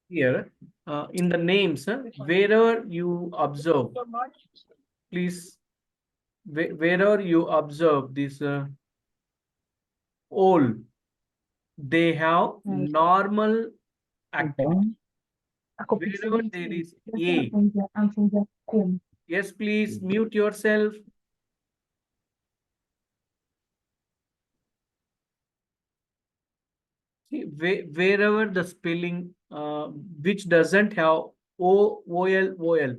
here in the names, wherever you observe, please, wherever you observe this all, they have normal activity. Wherever there is A, yes, please mute yourself. See, wherever the spelling which doesn't have OL,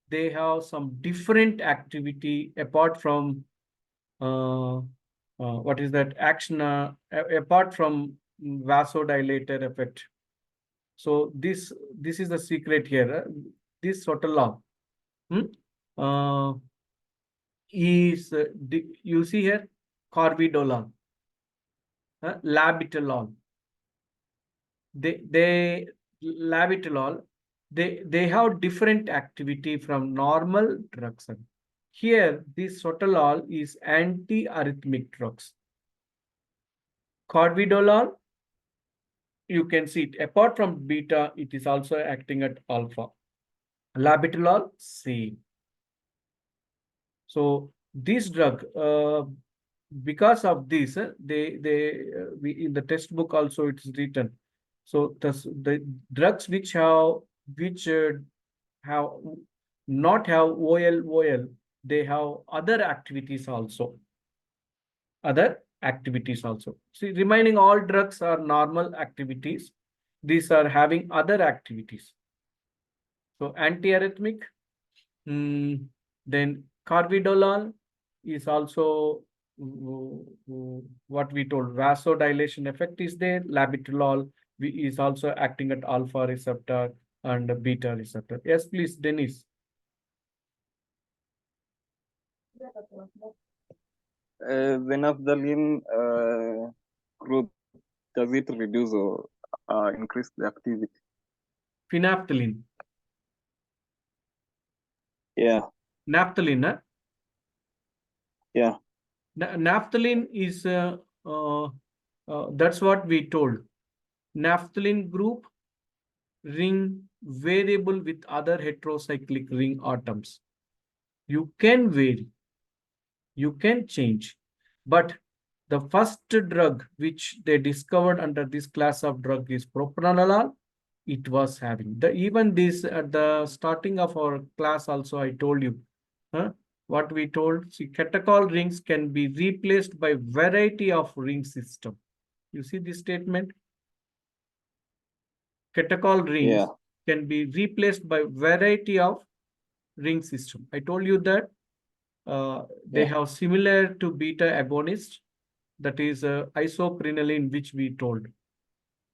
they have some different activity apart from what is that action apart from vasodilator effect. So this is the secret here. This sotalol is you see here carvedilol, labetalol. They labetalol, they have different activity from normal drugs. Here, this sotalol is anti-arrhythmic drugs. Carvedilol, you can see it. Apart from beta, it is also acting at alpha. Labetalol, same. So this drug, because of this, we in the textbook also it is written. So the drugs which have not have OL, they have other activities also. See, remaining all drugs are normal activities. These are having other activities. So antiarrhythmic, then carvedilol is also what we told, vasodilation effect is there. Labetalol is also acting at alpha receptor and beta receptor. Yes, please, Dennis. Venaftalin group, does it reduce or increase the activity? Phenaphthaline. Yeah. Naphthalene, huh? Yeah. Naphthalene is that's what we told. Naphthalene group ring variable with other heterocyclic ring atoms. You can vary, you can change, but the first drug which they discovered under this class of drug is propranolol. It was having even this at the starting of our class also I told you, what we told. See, catechol rings can be replaced by variety of ring system. You see this statement? Catechol rings can be replaced by variety of ring system. I told you that they have similar to beta agonist, that is isoprenaline, which we told.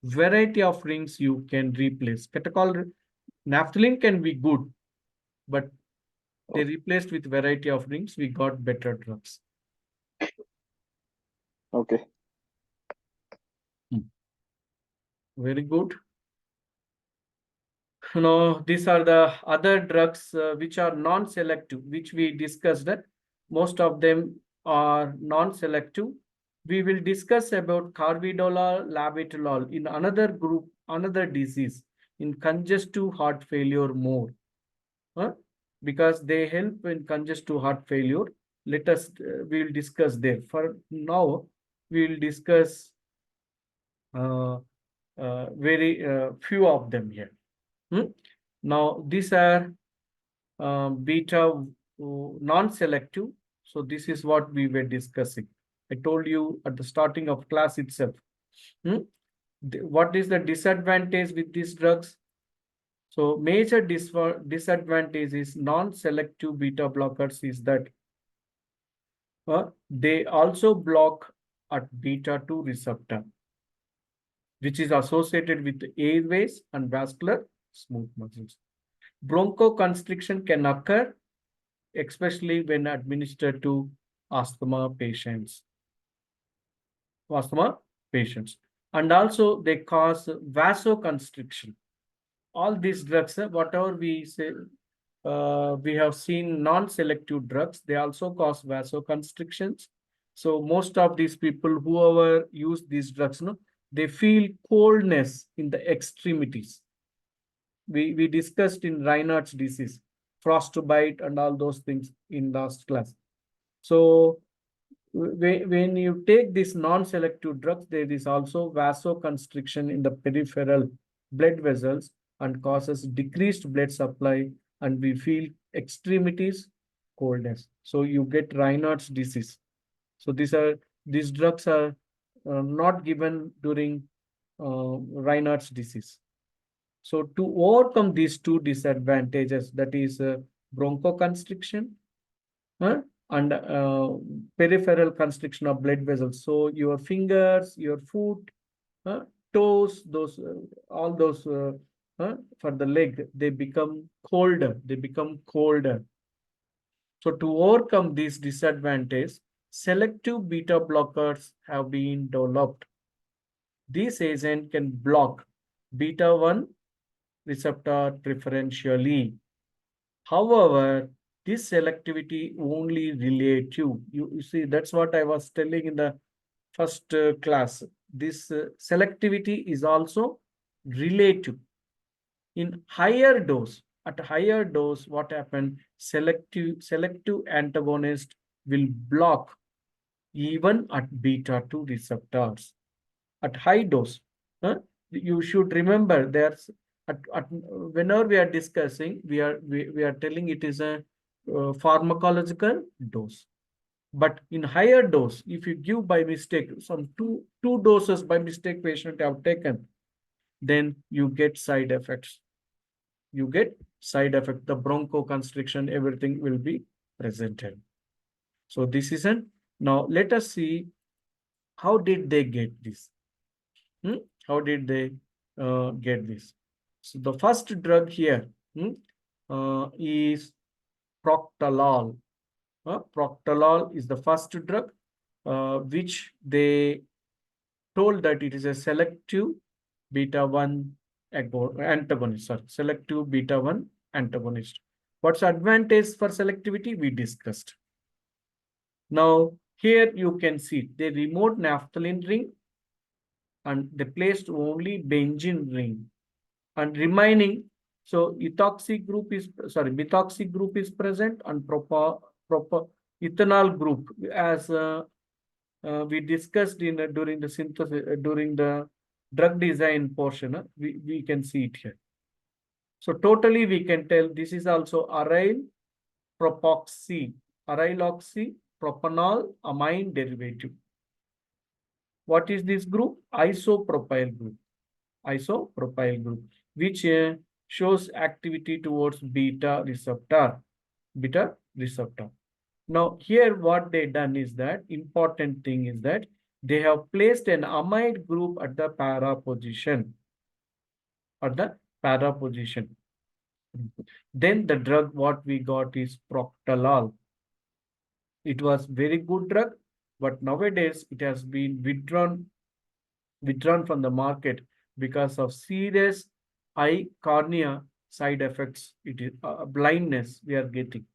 Variety of rings you can replace. Catechol, naphthalene can be good, but they replaced with variety of rings. We got better drugs. Okay. Very good. Now, these are the other drugs which are non-selective, which we discussed. That most of them are non-selective. We will discuss about carvedilol, labetalol in another group, another disease, in congestive heart failure more, because they help in congestive heart failure. Let us, we will discuss there. For now, we will discuss very few of them here. Now, these are beta non-selective. So this is what we were discussing. I told you at the starting of class itself. What is the disadvantage with these drugs? So major disadvantage is non-selective beta blockers is that they also block at beta 2 receptor, which is associated with airways and vascular smooth muscles. Bronchoconstriction can occur, especially when administered to asthma patients. And also they cause vasoconstriction. All these drugs, whatever we say, we have seen non-selective drugs, they also cause vasoconstrictions. So most of these people, whoever use these drugs, they feel coldness in the extremities. we discussed in Raynaud's disease, frostbite and all those things in last class. So when you take these non-selective drugs, there is also vasoconstriction in the peripheral blood vessels and causes decreased blood supply, and we feel extremities coldness. So you get Raynaud's disease. So these drugs are not given during Raynaud's disease. So to overcome these two disadvantages, that is bronchoconstriction and peripheral constriction of blood vessels. So your fingers, your foot, toes, those all those for the leg, they become colder. They become colder. So to overcome this disadvantage, selective beta blockers have been developed. This agent can block beta 1 receptor preferentially. However, this selectivity only relative. You see, that's what I was telling in the first class. This selectivity is also relative. In higher dose, at higher dose, what happened? Selective antagonist will block even at beta 2 receptors. At high dose, you should remember there's whenever we are discussing, we are telling it is a pharmacological dose. But in higher dose, if you give by mistake, some two doses by mistake patient have taken, then you get side effects. You get side effect, the bronchoconstriction, everything will be presented. So this isn't. Now let us see how did they get this. How did they get this? So the first drug here is propranolol. Propranolol is the first drug which they told that it is a selective beta 1 antagonist. Sorry, selective beta 1 antagonist. What's advantage for selectivity? We discussed. Now here you can see they removed naphthalene ring and they placed only benzene ring, and remaining, so methoxy group is present, and ethanol group, as we discussed in during the synthesis during the drug design portion, we can see it here. So totally we can tell this is also aryl propoxy aryloxypropanolamine derivative. What is this group? Isopropyl group, which shows activity towards beta receptor. Now here what they done is that, important thing is that they have placed an amide group at the para position. Then the drug what we got is propranolol. It was very good drug, but nowadays it has been withdrawn from the market because of serious eye cornea side effects. It is blindness we are getting.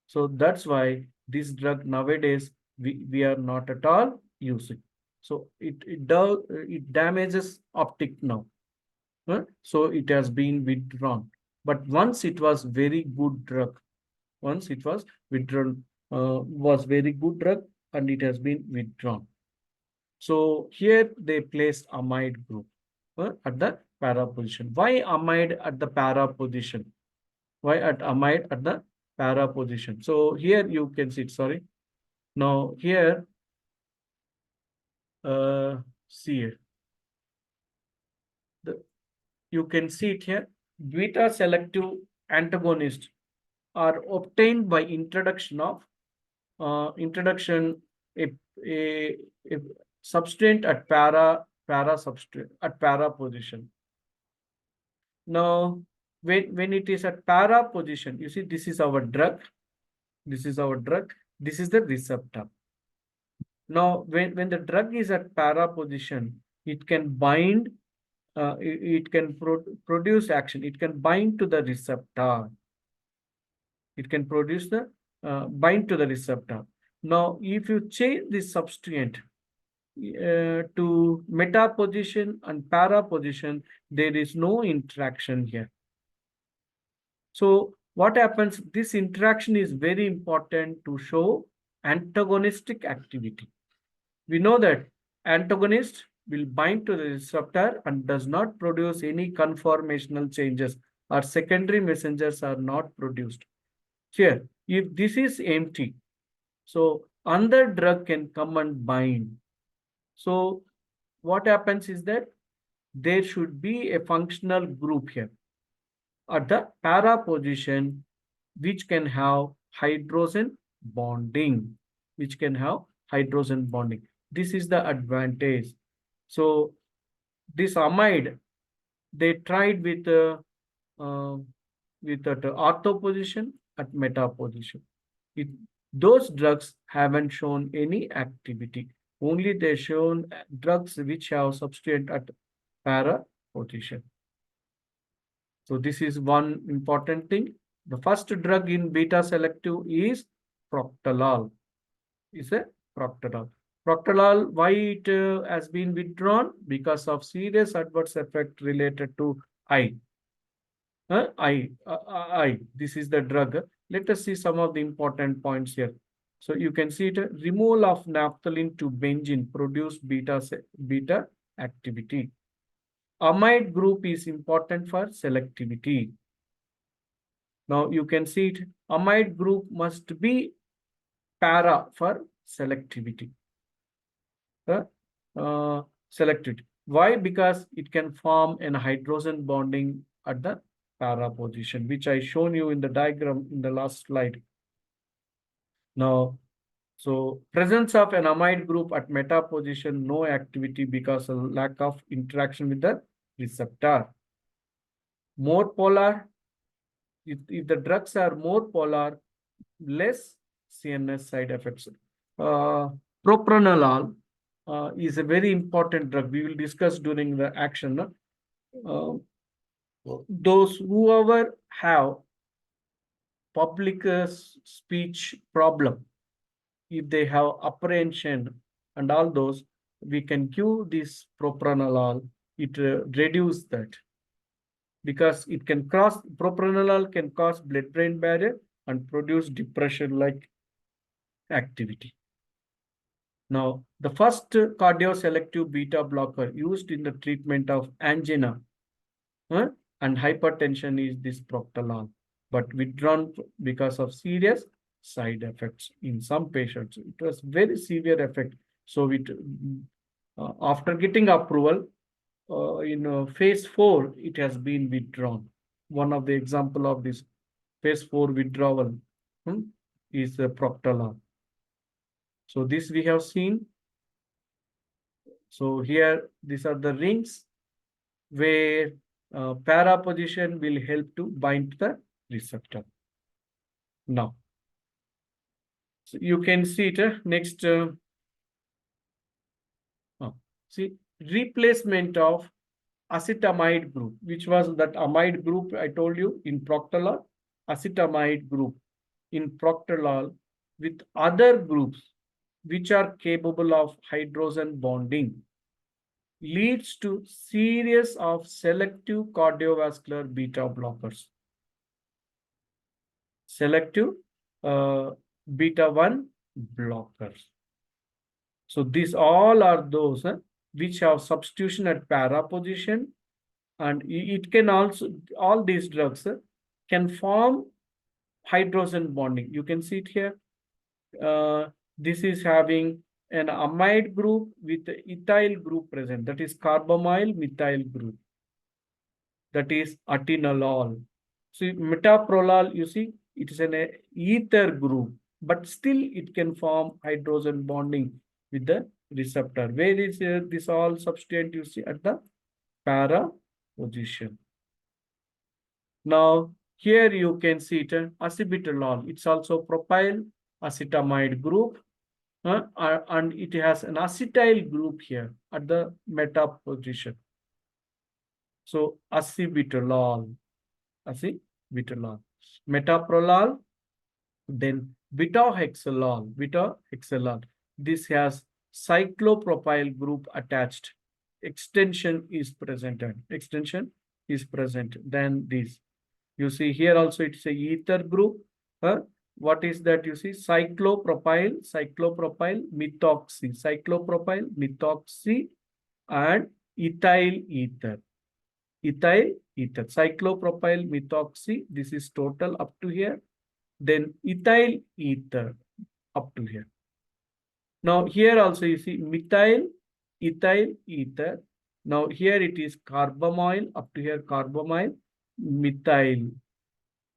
So that's why this drug nowadays we are not at all using. So it damages optic now. So it has been withdrawn. But once it was very good drug. Once it was withdrawn, was very good drug, and it has been withdrawn. So here they placed amide group at the para position. Why amide at the para position? Why at amide at the para position? So here you can see it, sorry. Now here, see it. You can see it here. Beta selective antagonists are obtained by introduction of a substrate at para substrate at para position. Now when it is at para position, you see this is our drug. This is our drug. This is the receptor. Now when the drug is at para position, it can bind. It can produce action. It can bind to the receptor. It can produce the bind to the receptor. Now, if you change this substrate to meta position and para position, there is no interaction here. So what happens? This interaction is very important to show antagonistic activity. We know that antagonist will bind to the receptor and does not produce any conformational changes, or secondary messengers are not produced. Here, if this is empty, so another drug can come and bind. So what happens is that there should be a functional group here at the para position, which can have hydrogen bonding, This is the advantage. So this amide, they tried uh, with at ortho position, at meta position. Those drugs haven't shown any activity. Only they shown drugs which have substitute at para position. So this is one important thing. The first drug in beta selective is propranolol. Propranolol, why it has been withdrawn? Because of serious adverse effect related to eye. Eye. This is the drug. Let us see some of the important points here. So you can see it. Removal of naphthalene to benzene produce beta activity. Amide group is important for selectivity. Now you can see it. Amide group must be para for selectivity. Selectivity. Why? Because it can form an hydrogen bonding at the para position, which I shown you in the diagram in the last slide. Now, so presence of an amide group at meta position, no activity because of lack of interaction with the receptor. More polar, if the drugs are more polar, less CNS side effects. Propranolol is a very important drug. We will discuss during the action. Those whoever have public speech problem, if they have apprehension and all those, we can give this propranolol. It reduce that, because it can cross, propranolol can cause blood-brain barrier and produce depression-like activity. Now, the first cardioselective beta blocker used in the treatment of angina and hypertension is this propranolol, but withdrawn because of serious side effects in some patients. It was very severe effect. So after getting approval in phase 4, it has been withdrawn. One of the example of this phase 4 withdrawal is propranolol. So this we have seen. So here, these are the rings where para position will help to bind the receptor. Now, so you can see it next. See, replacement of acetamide group, which was that amide group I told you in propranolol, acetamide group in propranolol with other groups which are capable of hydrogen bonding, leads to series of selective cardiovascular beta blockers. Selective beta 1 blockers. So these all are those which have substitution at para position, and it can also, all these drugs can form hydrogen bonding. You can see it here. This is having an amide group with the ethyl group present, that is carbamyl methyl group, that is atenolol. So metoprolol, you see, it is an ether group, but still it can form hydrogen bonding with the receptor. Where is this all substituent you see? At the para position. Now here you can see it, acebutolol. It's also propyl acetamide group, and it has an acetyl group here at the meta position. So acebutolol, metoprolol, then beta-hexalol. This has cyclopropyl group attached. Extension is present. Then this. You see here also it's a ether group. What is that? You see cyclopropyl, methoxy, and ethyl ether. Cyclopropyl methoxy, this is total up to here. Then ethyl ether up to here. Now here also you see ethyl ether. Now here it is carbamyl, up to here carbamyl, methyl,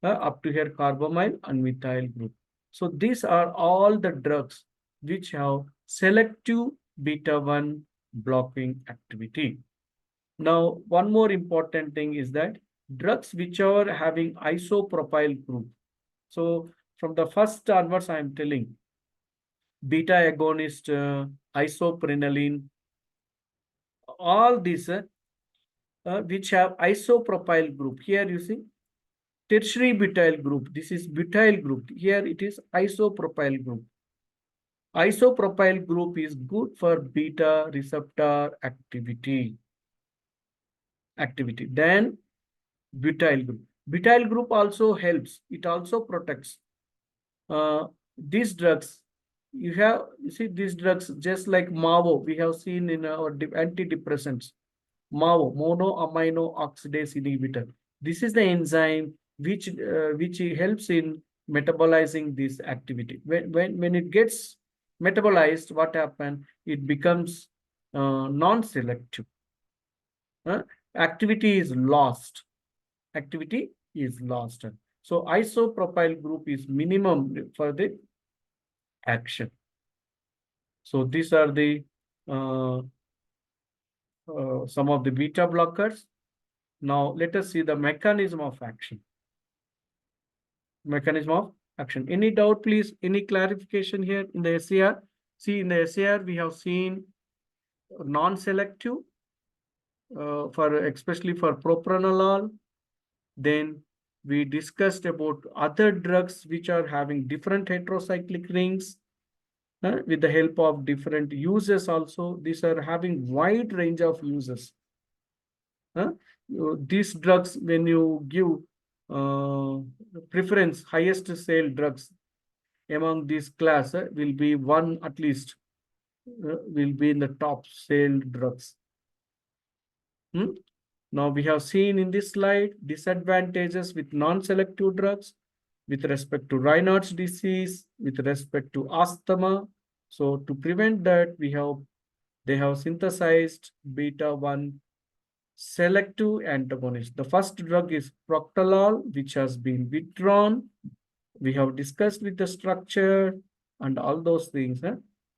up to here carbamyl and methyl group. So these are all the drugs which have selective beta-1 blocking activity. Now, one more important thing is that drugs which are having isopropyl group. So from the first onwards, I am telling beta agonist, isoprenaline, all these which have isopropyl group. Here you see tertiary butyl group. This is butyl group. Here it is isopropyl group. Isopropyl group is good for beta receptor activity. Then butyl group. Butyl group also helps. It also protects. These drugs, you see these drugs just like MAVO, we have seen in our antidepressants. MAVO, monoamino oxidase inhibitor. This is the enzyme which helps in metabolizing this activity. When it gets metabolized, what happens? It becomes non-selective. Activity is lost. So isopropyl group is minimum for the action. So these are the some of the beta blockers. Now let us see the mechanism of action. Any doubt, please? Any clarification here in the SAR? See, in the SAR we have seen non-selective especially for propranolol. Then we discussed about other drugs which are having different heterocyclic rings with the help of different uses also. These are having wide range of uses. These drugs, when you give preference, highest sale drugs among this class will be one at least, will be in the top sale drugs. Now we have seen in this slide disadvantages with non-selective drugs with respect to Raynaud's disease, with respect to asthma. So to prevent that, they have synthesized beta-1 selective antagonist. The first drug is propranolol, which has been withdrawn. We have discussed with the structure and all those things.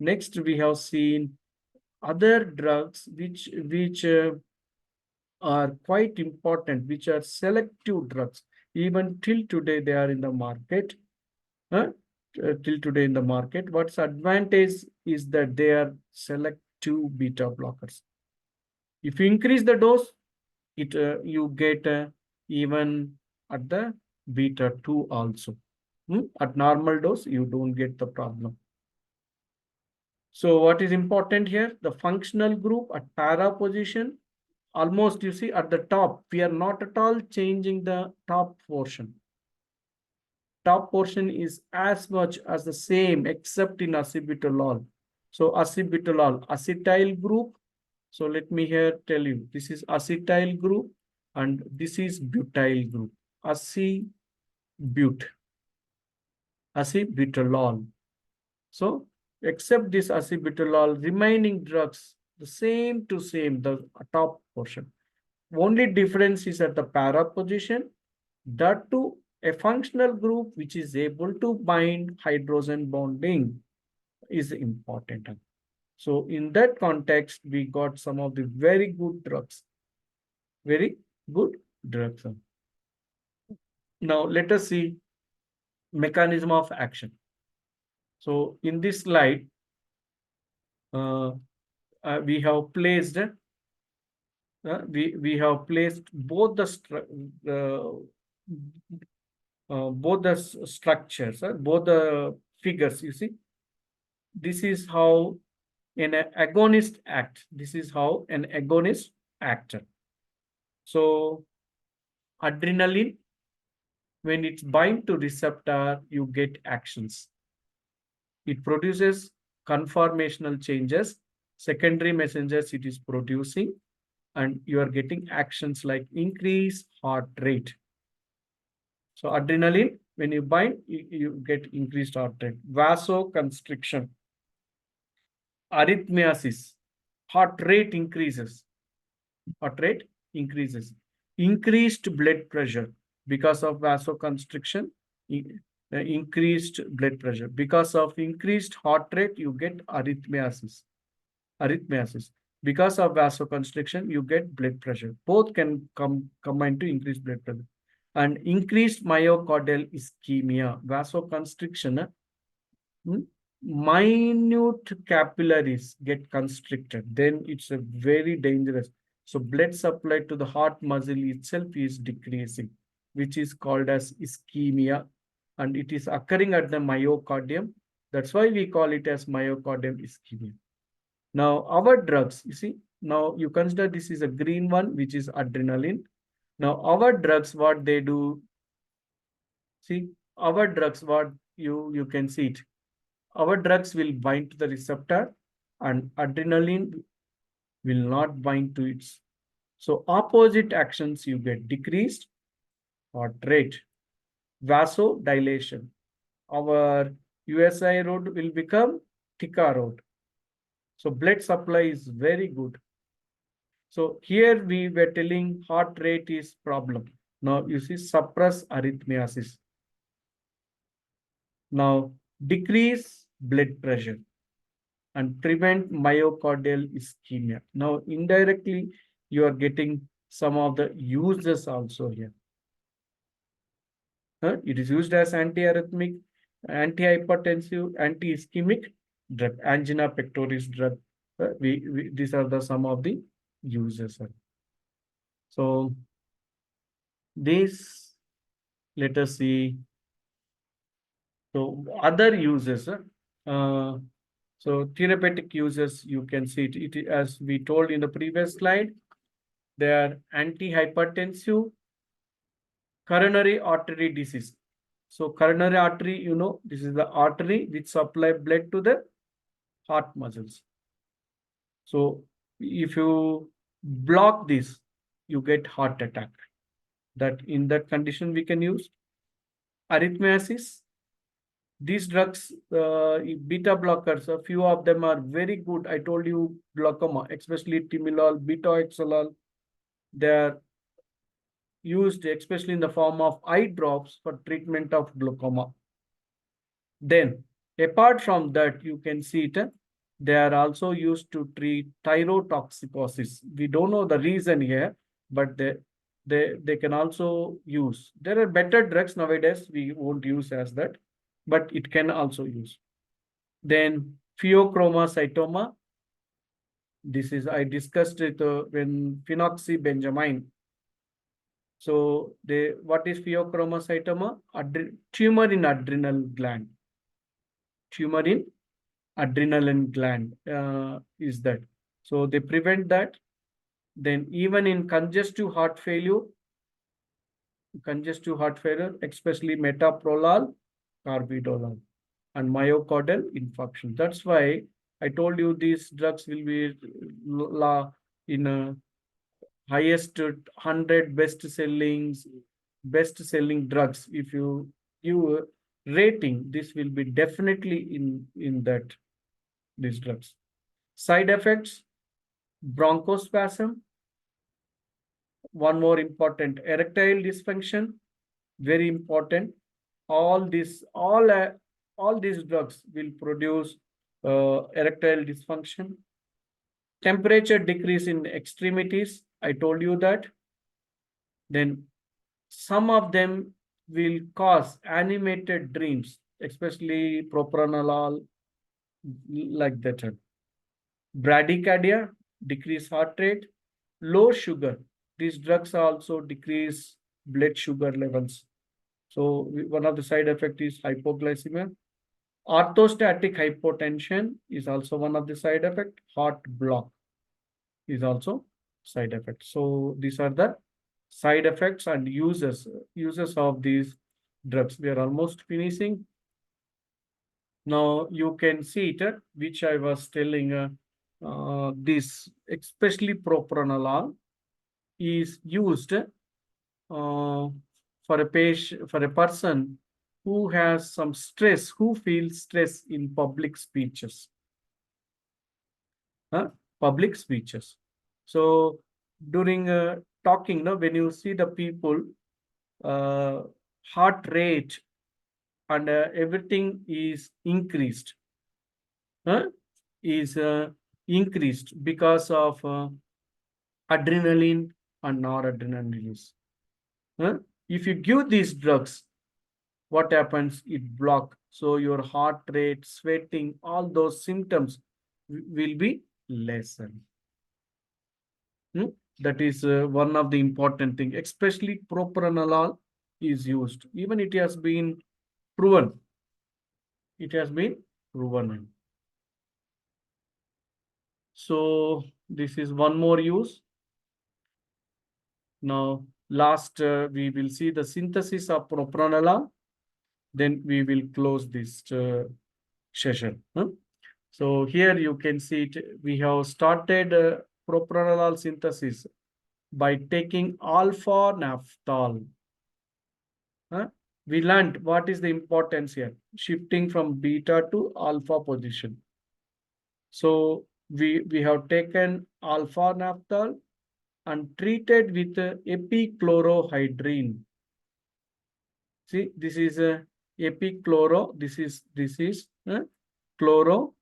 Next, we have seen other drugs which are quite important, which are selective drugs. Even till today, they are in the market. What's advantage is that they are selective beta blockers. If you increase the dose, you get even at the beta-2 also. At normal dose, you don't get the problem. So what is important here? The functional group at para position, almost you see at the top, we are not at all changing the top portion. Top portion is as much as the same except in acebutolol. So acebutolol, acetyl group. So let me here tell you, this is acetyl group and this is butyl group. Acebutolol. So except this acebutolol, remaining drugs, the same, the top portion. Only difference is at the para position. That too, a functional group which is able to bind hydrogen bonding is important. So in that context, we got some of the very good drugs. Now let us see mechanism of action. So in this slide, we have placed both the structures, both the figures. You see, this is how an agonist acts. So adrenaline, when it's bind to receptor, you get actions. It produces conformational changes, secondary messengers it is producing, and you are getting actions like increased heart rate. So adrenaline, when you bind, you get increased heart rate. Vasoconstriction, arrhythmiasis, heart rate increases. Heart rate increases. Increased blood pressure because of vasoconstriction, increased blood pressure. Because of increased heart rate, you get arrhythmiasis. Arrhythmiasis. Because of vasoconstriction, you get blood pressure. Both can combine to increase blood pressure. And increased myocardial ischemia, vasoconstriction, minute capillaries get constricted, then it's a very dangerous. So blood supply to the heart muscle itself is decreasing, which is called as ischemia, and it is occurring at the myocardium. That's why we call it as myocardium ischemia. Now our drugs, you see, now you consider this is a green one, which is adrenaline. Now our drugs, what they do, see, our drugs, what you can see it. Our drugs will bind to the receptor and adrenaline will not bind to it. So opposite actions you get: decreased heart rate, vasodilation. Our USI road will become thicker road. So blood supply is very good. So here we were telling heart rate is problem. Now you see suppress arrhythmiasis. Now decrease blood pressure and prevent myocardial ischemia. Now, indirectly, you are getting some of the uses also here. It is used as antiarrhythmic, antihypertensive, anti-ischemic drug, angina pectoris drug. These are the some of the uses. So, this, let us see. So, other uses. So therapeutic uses, you can see it as we told in the previous slide, they are antihypertensive, coronary artery disease. So coronary artery, you know, this is the artery which supply blood to the heart muscles. So if you block this, you get heart attack. That in that condition we can use arrhythmiasis. These drugs, beta blockers, a few of them are very good. I told you glaucoma, especially timolol, beta-oxalol, they are used especially in the form of eye drops for treatment of glaucoma. Then, apart from that, you can see it, they are also used to treat thyrotoxicosis. We don't know the reason here, but they can also use. There are better drugs nowadays, we won't use as that, but it can also use. Then pheochromocytoma. This is, I discussed it when phenoxybenzoamine. So what is pheochromocytoma? Tumor in adrenal gland. Tumor in adrenaline gland is that. So they prevent that. Then even in congestive heart failure, especially metoprolol, carvedilol, and myocardial infarction. That's why I told you these drugs will be in a highest 100 best-selling drugs. If you give a rating, this will be definitely in that, these drugs. Side effects: bronchospasm. One more important, erectile dysfunction, very important. All these drugs will produce erectile dysfunction. Temperature decrease in extremities, I told you that. Then some of them will cause animated dreams, especially propranolol, like that. Bradycardia, decrease heart rate. Low sugar, these drugs also decrease blood sugar levels. So one of the side effects is hypoglycemia. Orthostatic hypotension is also one of the side effects. Heart block is also side effect. So these are the side effects and uses of these drugs. We are almost finishing. Now you can see it, which I was telling, this especially propranolol is used for a patient, for a person who has some stress, who feels stress in public speeches. Public speeches. So during talking, no, when you see the people, heart rate and everything is increased, is increased because of adrenaline and noradrenaline release. If you give these drugs, what happens? It block. So your heart rate, sweating, all those symptoms will be lessened. That is one of the important thing. Especially propranolol is used. Even it has been proven. It has been proven. So this is one more use. Now last we will see the synthesis of propranolol. Then we will close this session. So here you can see it. We have started propranolol synthesis by taking alpha naphthol. We learned what is the importance here, shifting from beta to alpha position. So we have taken alpha naphthol and treated with epichlorohydrin. See, this is a epichloro. This is chlorohydrin.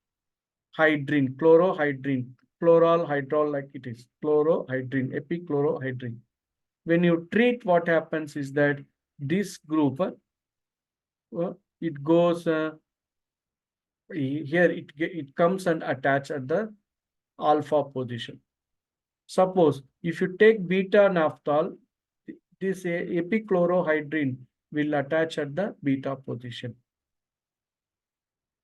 Chloral hydrol, like it is chlorohydrin, epichlorohydrin. When you treat, what happens is that this group, it goes here. It comes and attach at the alpha position. Suppose if you take beta naphthol, this epichlorohydrin will attach at the beta position.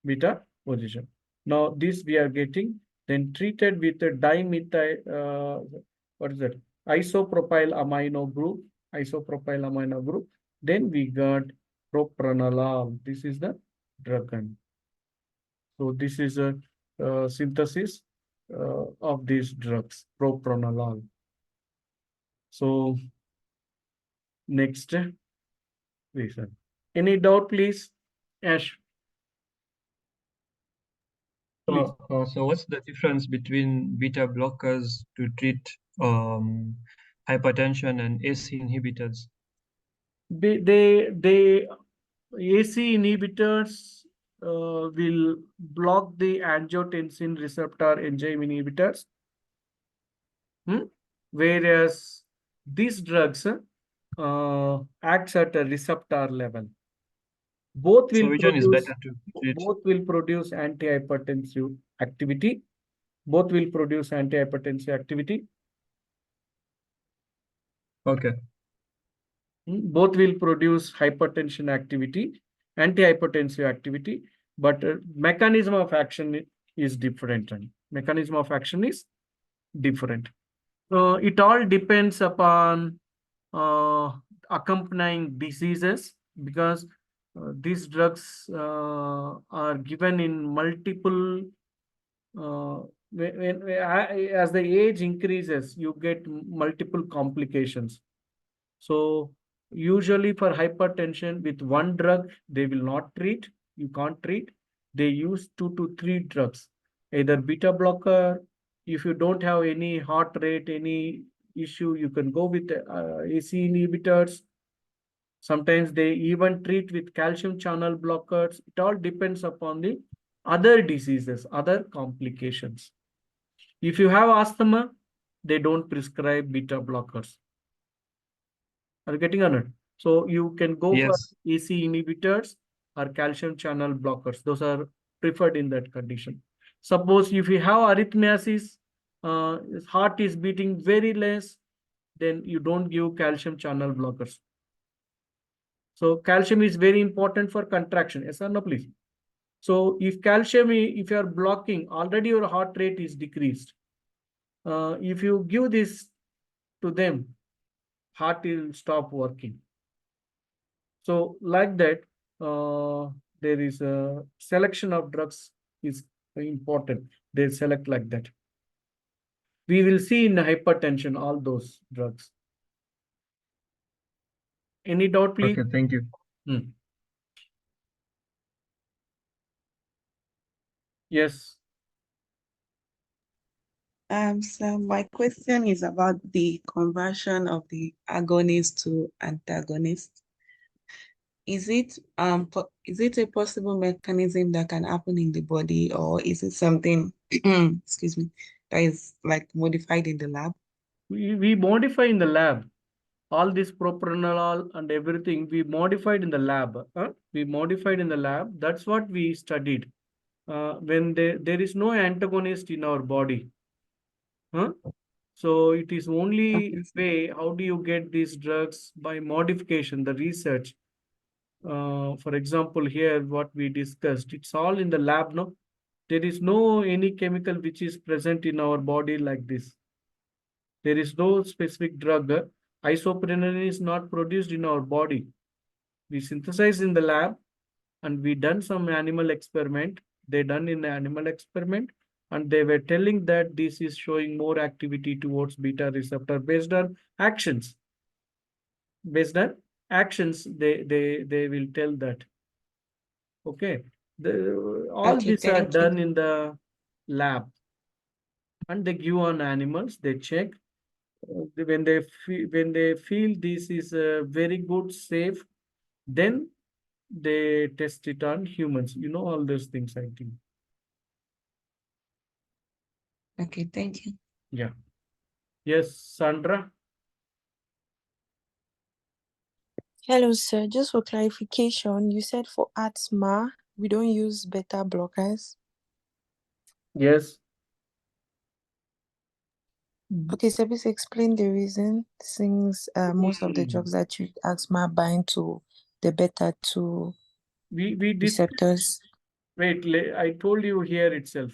Beta position. Now this we are getting, then treated with a dimethyl, what is that? Isopropyl amino group. Isopropyl amino group. Then we got propranolol. This is the drug. So this is a synthesis of these drugs, propranolol. So next, reason. Any doubt, please, Ash? Please. So what's the difference between beta blockers to treat hypertension and AC inhibitors? They AC inhibitors will block the angiotensin receptor enzyme inhibitors, whereas these drugs acts at a receptor level. Both So will which one is produce better to treat? both will produce antihypertensive activity. Both will produce antihypertensive activity. Okay. Both will produce hypertension activity, antihypertensive activity, but mechanism of action is different. Mechanism of action is different. It all depends upon accompanying diseases, because these drugs are given in multiple. As the age increases, you get multiple complications. So usually for hypertension, with one drug, they will not treat. You can't treat. They use 2 to 3 drugs, either beta blocker. If you don't have any heart rate, any issue, you can go with AC inhibitors. Sometimes they even treat with calcium channel blockers. It all depends upon the other diseases, other complications. If you have asthma, they don't prescribe beta blockers. Are you getting on it? So you can go for AC inhibitors or calcium channel blockers. Those are preferred in that condition. Suppose if you have arrhythmias, heart is beating very less, then you don't give calcium channel blockers. So calcium is very important for contraction. Yes or no, please? So if calcium, if you are blocking, already your heart rate is decreased. If you give this to them, heart will stop working. So like that, there is a selection of drugs is important. They select like that. We will see in hypertension all those drugs. Any doubt, please? Okay, thank you. Yes. So my question is about the conversion of the agonist to antagonist. Is it a possible mechanism that can happen in the body, or is it something excuse me, that is like modified in the lab? We modify in the lab. All this propranolol and everything we modified in the lab. We modified in the lab. That's what we studied. When there is no antagonist in our body. Huh? So it is only Okay. way, how do you get these drugs? By modification, the research. For example, here what we discussed, it's all in the lab, no? There is no any chemical which is present in our body like this. There is no specific drug. Isoprenaline is not produced in our body. We synthesize in the lab and we done some animal experiment. They done in the animal experiment and they were telling that this is showing more activity towards beta receptor based on actions. Based on actions, they will tell that. Okay. All Okay, these are thank you. done in the lab and they give on animals, they check. When they feel this is very good, safe, then they test it on humans. You know all those things, I think. Okay, thank you. Yeah. Yes, Sandra. Hello, sir. Just for clarification, you said for asthma, we don't use beta blockers. Yes. Okay, so please explain the reason, since most of the drugs that treat asthma bind to the beta 2 We did. receptors. Wait, I told you here itself.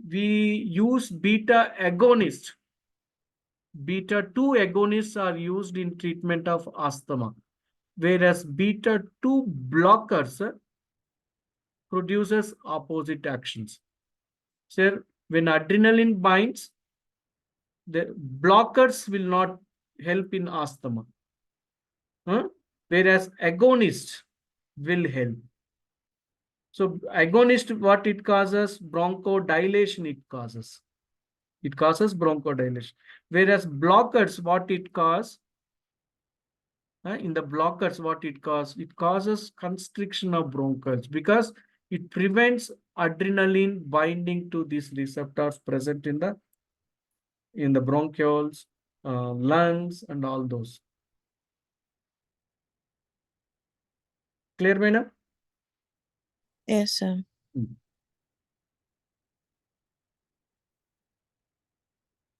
We use beta agonist. Beta 2 agonists are used in treatment of asthma, whereas beta 2 blockers produces opposite actions. So when adrenaline binds, the blockers will not help in asthma, whereas agonist will help. So agonist, what it causes? Bronchodilation it causes. It causes bronchodilation. Whereas blockers, what it causes? In the blockers, what it causes? It causes constriction of bronchioles because it prevents adrenaline binding to these receptors present in the bronchioles, lungs, and all those. Clear, Mena? Yes, sir.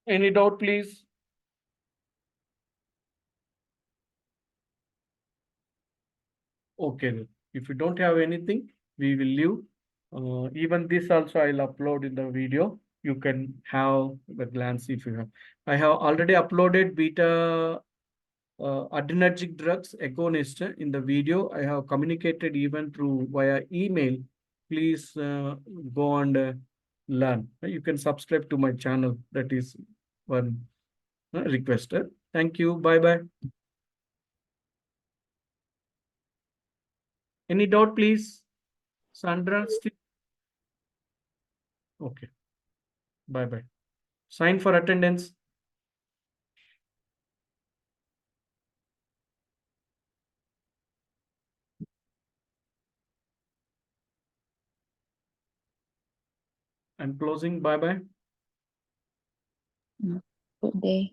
Any doubt, please? Okay. If you don't have anything, we will leave. Even this also I'll upload in the video. You can have a glance if you have. I have already uploaded beta adrenergic drugs agonist in the video. I have communicated even through via email. Please go and learn. You can subscribe to my channel. That is one request. Thank you. Bye-bye. Any doubt, please? Sandra, still? Okay. Bye-bye. Sign for attendance. I'm closing. Bye-bye. Good day.